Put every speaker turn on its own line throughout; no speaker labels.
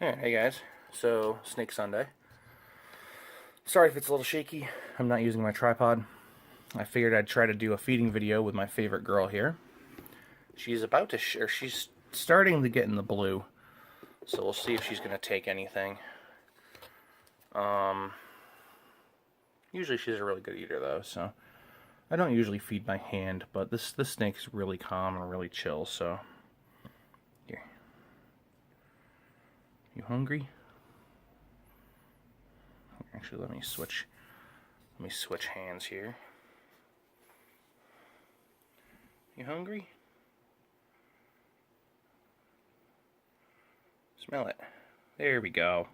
Alright, hey guys. So, Snake Sunday. Sorry if it's a little shaky. I'm not using my tripod. I figured I'd try to do a feeding video with my favorite girl here. She's about to, she's starting to get in the blue. So we'll see if she's going to take anything. Usually she's a really good eater though, so I don't usually feed by hand, but this snake's really calm and really chill, so here. You hungry? Actually, let me switch hands here. You hungry? Smell it. There we go.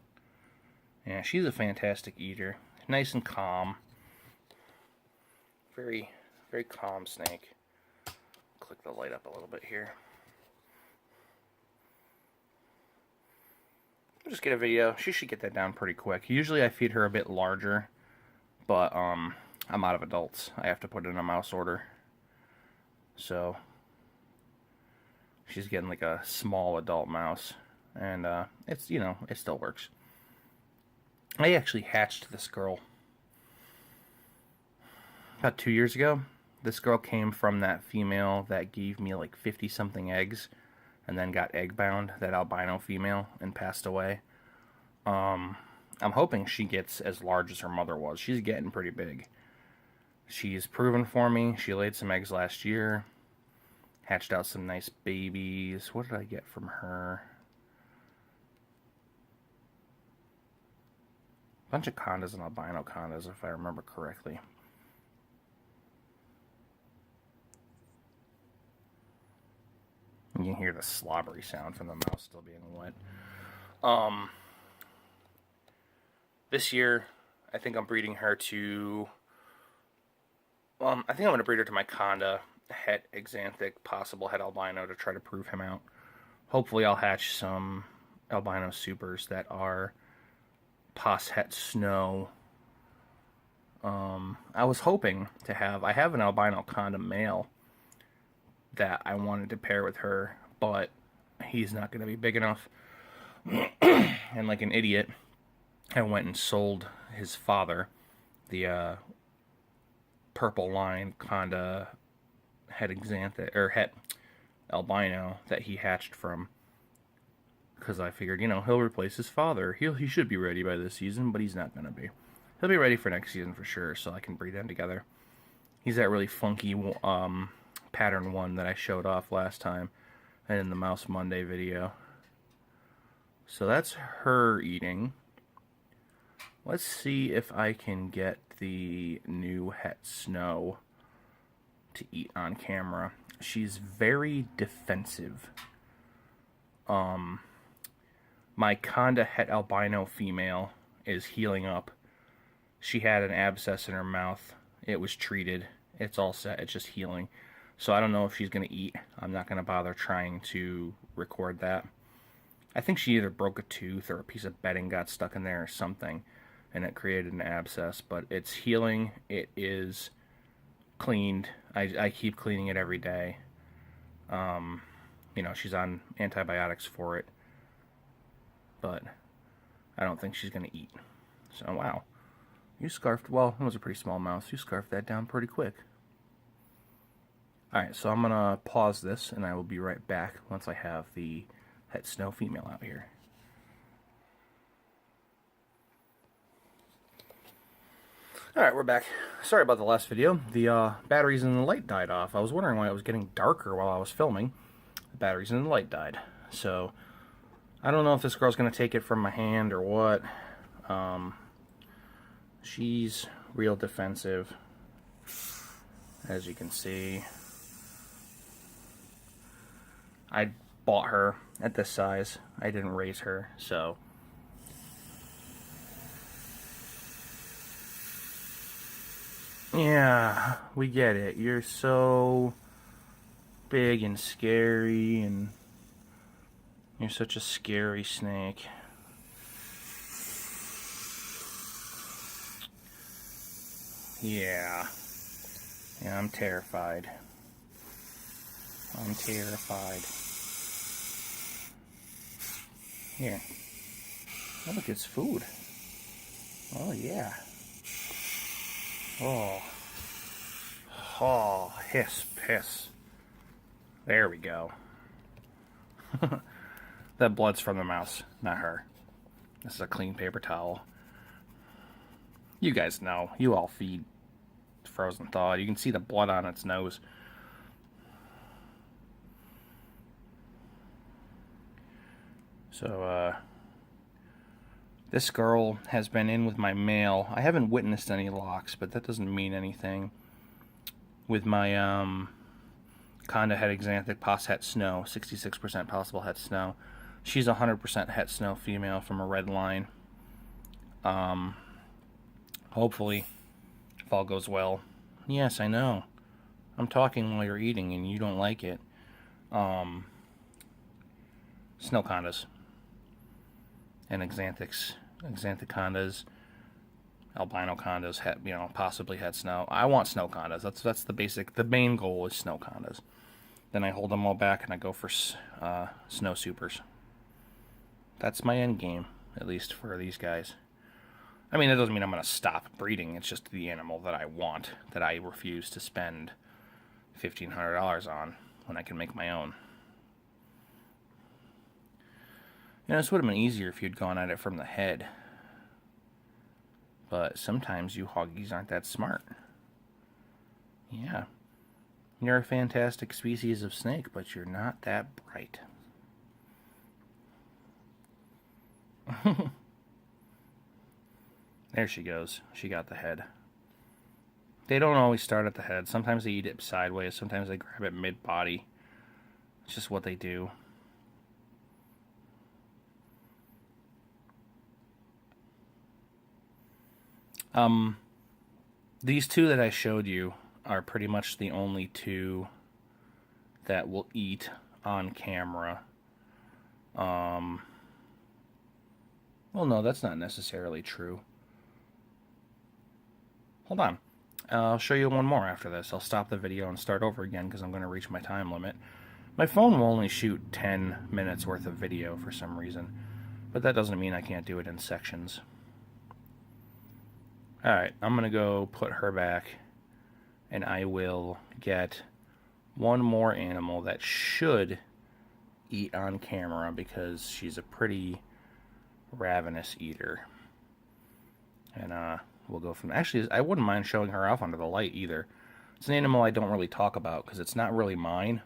Yeah, she's a fantastic eater. Nice and calm. Very, very calm snake. Click the light up a little bit here. I'll just get a video. She should get that down pretty quick. Usually I feed her a bit larger, but I'm out of adults. I have to put in a mouse order. So she's getting like a small adult mouse, and it's, you know, it still works. I actually hatched this girl about 2 years ago. This girl came from that female that gave me like 50 something eggs and then got egg bound, that albino female, and passed away. I'm hoping she gets as large as her mother was. She's getting pretty big. She's proven for me. She laid some eggs last year, hatched out some nice babies. What did I get from her? A bunch of condas and albino condas, if I remember correctly. You can hear the slobbery sound from the mouse still being wet. This year, I think I'm breeding her to... I think I'm going to breed her to my conda, het exanthic, possible het albino, to try to prove him out. Hopefully I'll hatch some albino supers that are pos het snow. I was hoping to have... I have an albino conda male that I wanted to pair with her, but he's not going to be big enough. And like an idiot, I went and sold his father, the purple line conda het exanthic, or het albino, that he hatched from, because I figured, you know, he'll replace his father. He should be ready by this season, but he's not going to be. He'll be ready for next season for sure, so I can breed them together. He's that really funky pattern one that I showed off last time and in the Mouse Monday video. So that's her eating. Let's see if I can get the new het snow to eat on camera. She's very defensive. My conda het albino female is healing up. She had an abscess in her mouth. It was treated. It's all set. It's just healing. So I don't know if she's going to eat. I'm not going to bother trying to record that. I think she either broke a tooth or a piece of bedding got stuck in there or something, and it created an abscess. But it's healing. It is cleaned. I keep cleaning it every day. You know, she's on antibiotics for it. But I don't think she's going to eat. So, wow. You scarfed, well, it was a pretty small mouse. You scarfed that down pretty quick. Alright, so I'm going to pause this, and I will be right back once I have the het snow female out here. Alright, we're back. Sorry about the last video. The batteries in the light died off. I was wondering why it was getting darker while I was filming. The batteries in the light died. So, I don't know if this girl's going to take it from my hand or what. She's real defensive, as you can see. I bought her at this size. I didn't raise her, so... Yeah, we get it. You're so big and scary, and you're such a scary snake. Yeah. Yeah, I'm terrified. I'm terrified. Here. Oh, look, it's food. Oh, yeah. Oh. Oh, hiss, piss. There we go. That blood's from the mouse, not her. This is a clean paper towel. You guys know. You all feed frozen thaw. You can see the blood on its nose. So, this girl has been in with my male. I haven't witnessed any locks, but that doesn't mean anything. With my Conda het xanthic pos het snow, 66% possible het snow. She's 100% het snow female from a red line. Hopefully, if all goes well. Yes, I know. I'm talking while you're eating and you don't like it. Snow condas. And xanthics. Xanthic condas. Albino condas, possibly het snow. I want snow condas. That's the basic. The main goal is snow condas. Then I hold them all back and I go for snow supers. That's my end game, at least for these guys. I mean, that doesn't mean I'm going to stop breeding. It's just the animal that I want, that I refuse to spend $1,500 on when I can make my own. This would have been easier if you'd gone at it from the head. But sometimes you hoggies aren't that smart. Yeah. You're a fantastic species of snake, but you're not that bright. There she goes. She got the head. They don't always start at the head. Sometimes they eat it sideways. Sometimes they grab it mid-body. It's just what they do. These two that I showed you are pretty much the only two that will eat on camera. Well, no, that's not necessarily true. Hold on. I'll show you one more after this. I'll stop the video and start over again because I'm going to reach my time limit. My phone will only shoot 10 minutes worth of video for some reason, but that doesn't mean I can't do it in sections. Alright, I'm going to go put her back, and I will get one more animal that should eat on camera because she's a pretty ravenous eater. And we'll go from... Actually, I wouldn't mind showing her off under the light either. It's an animal I don't really talk about because it's not really mine.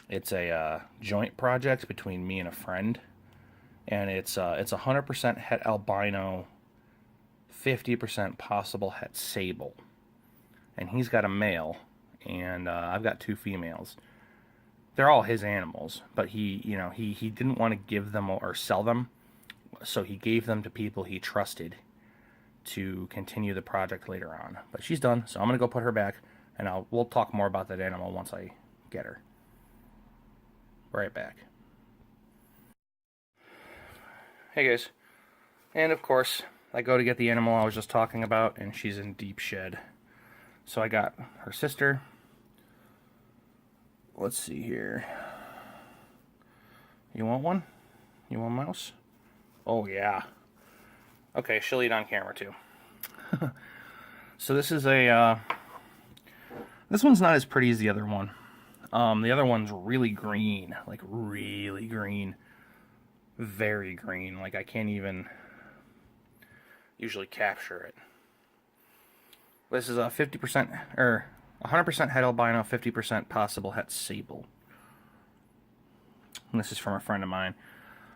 It's a joint project between me and a friend. And it's 100% het albino, 50% possible het sable. And he's got a male, and I've got two females. They're all his animals, but he didn't want to give them or sell them, so he gave them to people he trusted to continue the project later on. But she's done, so I'm gonna go put her back, and we'll talk more about that animal once I get her. Right back. Hey guys, and of course I go to get the animal I was just talking about, and she's in deep shed. So I got her sister. Let's see here. You want one? You want a mouse? Oh yeah. Okay, she'll eat on camera too. So this is a this one's not as pretty as the other one. The other one's really green, like really green, very green. Like I can't even usually capture it. This is a 50% or 100% het albino, 50% possible het sable. And this is from a friend of mine.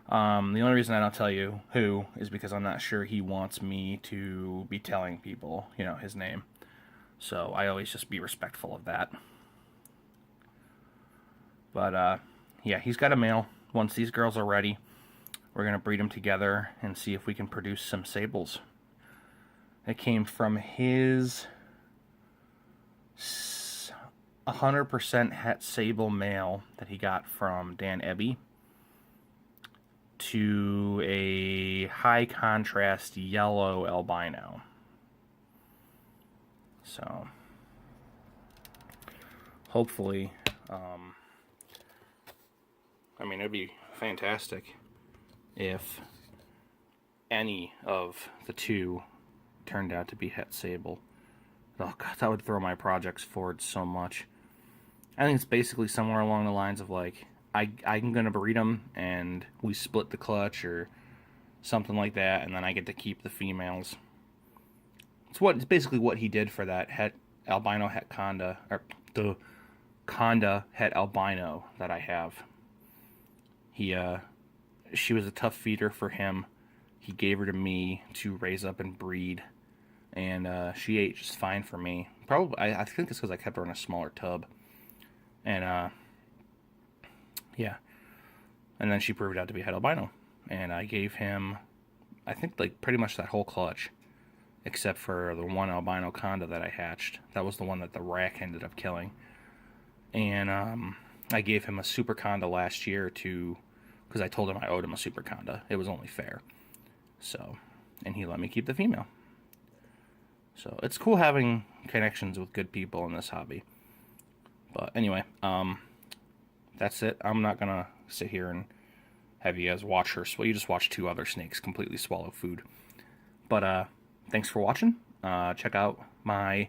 The only reason I don't tell you who is because I'm not sure he wants me to be telling people, his name. So I always just be respectful of that. But, yeah, he's got a male. Once these girls are ready, we're going to breed them together and see if we can produce some sables. It came from his 100% het sable male that he got from Dan Ebby to a high contrast yellow albino. So hopefully, I mean, it'd be fantastic if any of the two turned out to be het sable. Oh god, that would throw my projects forward so much. I think it's basically somewhere along the lines of like, I'm gonna breed them and we split the clutch or something like that, and then I get to keep the females. It's basically what he did for that het albino het conda, or the conda het albino that I have. She was a tough feeder for him. He gave her to me to raise up and breed, and she ate just fine for me. Probably, I think it's because I kept her in a smaller tub, and yeah, and then she proved out to be het albino, and I gave him, I think, like pretty much that whole clutch, except for the one albino conda that I hatched. That was the one that the rack ended up killing, and I gave him a super conda last year because I told him I owed him a super conda. It was only fair. So, and he let me keep the female. So it's cool having connections with good people in this hobby. But anyway, that's it. I'm not gonna sit here and have you guys watch her. Well, you just watch two other snakes completely swallow food. But thanks for watching. Check out my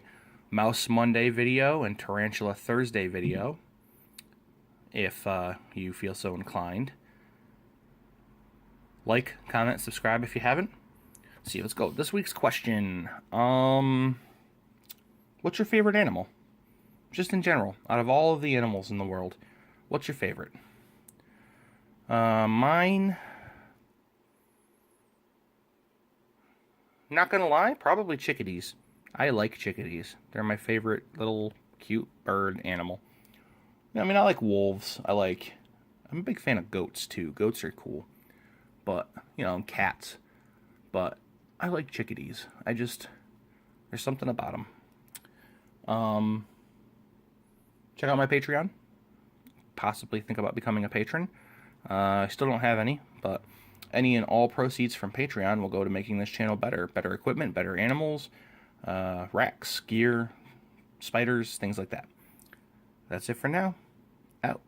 Mouse Monday video and Tarantula Thursday video if you feel so inclined. Like, comment, subscribe if you haven't. Let's see, let's go. This week's question. What's your favorite animal? Just in general, out of all of the animals in the world, what's your favorite? Mine, not gonna lie, probably chickadees. I like chickadees. They're my favorite little cute bird animal. I mean, I like wolves. I'm a big fan of goats too. Goats are cool. But, and cats. But I like chickadees. There's something about them. Check out my Patreon. Possibly think about becoming a patron. I still don't have any, but any and all proceeds from Patreon will go to making this channel better. Better equipment, better animals, racks, gear, spiders, things like that. That's it for now. Out.